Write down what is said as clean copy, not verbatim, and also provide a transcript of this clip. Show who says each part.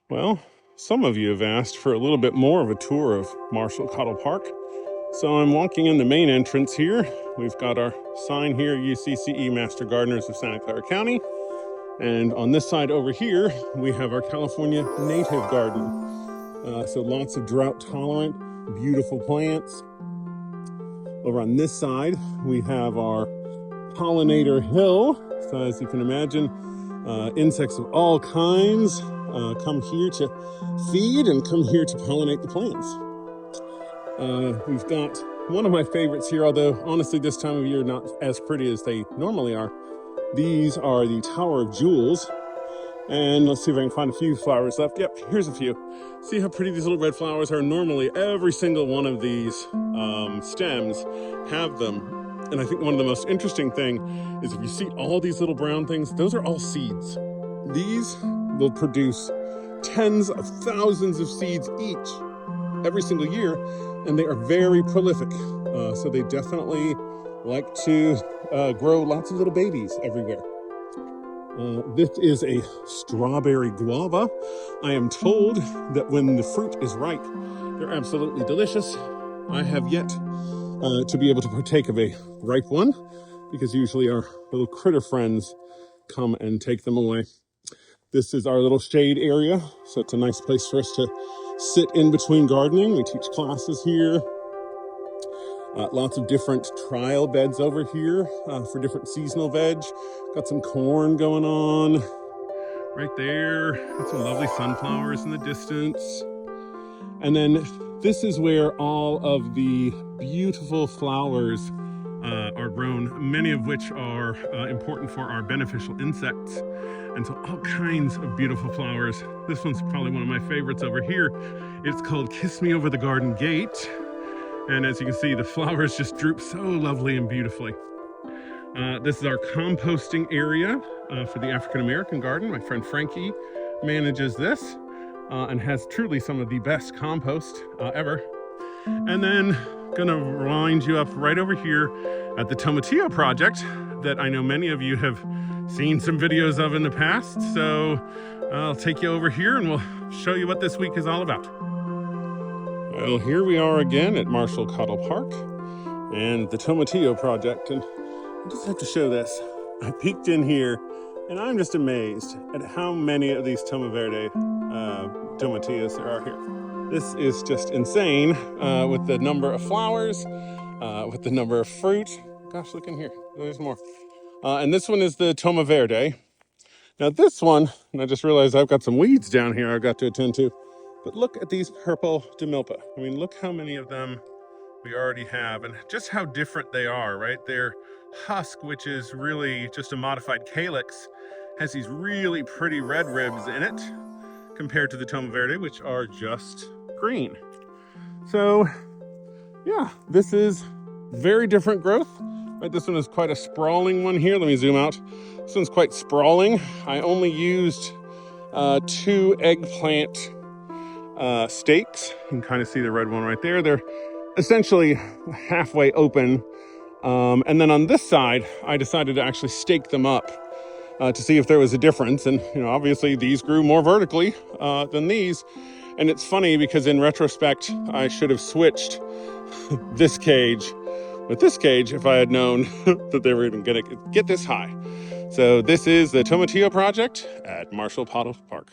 Speaker 1: Well, some of you have asked for a little bit more of a tour of Martial Cottle Park. So I'm walking in the main entrance here. We've got our sign here, UCCE Master Gardeners of Santa Clara County. And on this side over here, we have our California Native Garden. So lots of drought tolerant, beautiful plants. Over on this side, we have our Pollinator Hill. So as you can imagine, insects of all kinds come here to feed and come here to pollinate the plants. We've got one of my favorites here, although honestly this time of year not as pretty as they normally are. These are the Tower of Jewels. And let's see if I can find a few flowers left. Yep, here's a few. See how pretty these little red flowers are? Normally every single one of these stems have them. And I think one of the most interesting thing is if you see all these little brown things, those are all seeds. These will produce tens of thousands of seeds each every single year, and they are very prolific. So they definitely like to grow lots of little babies everywhere. This is a strawberry guava. I am told that when the fruit is ripe, they're absolutely delicious. I have yet to be able to partake of a ripe one because usually our little critter friends come and take them away. This is our little shade area, so it's a nice place for us to sit in between gardening. We teach classes here. Lots of different trial beds over here for different seasonal veg. Got some corn going on right there. Got some lovely sunflowers in the distance. And then this is where all of the beautiful flowers are grown, many of which are important for our beneficial insects. And so all kinds of beautiful flowers. This one's probably one of my favorites over here. It's called Kiss Me Over the Garden Gate. And as you can see, the flowers just droop so lovely and beautifully. This is our composting area for the African American garden. My friend Frankie manages this and has truly some of the best compost ever. And then gonna wind you up right over here at the Tomatillo Project that I know many of you have seen some videos of in the past. So I'll take you over here and we'll show you what this week is all about. Well, here we are again at Martial Cottle Park and the Tomatillo Project, and I just have to show this. I peeked in here and I'm just amazed at how many of these Toma Verde tomatillos there are here. This is just insane with the number of flowers, with the number of fruit. Gosh, look in here, there's more. And this one is the Toma Verde. Now this one, and I just realized I've got some weeds down here I've got to attend to. But look at these purple Demilpa. I mean, look how many of them we already have and just how different they are, right? Their husk, which is really just a modified calyx, has these really pretty red ribs in it compared to the Toma Verde, which are just green. So yeah, this is very different growth, right? This one is quite a sprawling one here. Let me zoom out. This one's quite sprawling. I only used 2 eggplant stakes. You can kind of see the red one right there. They're essentially halfway open. And then on this side, I decided to actually stake them up to see if there was a difference. And, you know, obviously these grew more vertically than these. And it's funny because in retrospect, I should have switched this cage with this cage if I had known that they were even going to get this high. So this is the Tomatillo Project at Martial Cottle Park.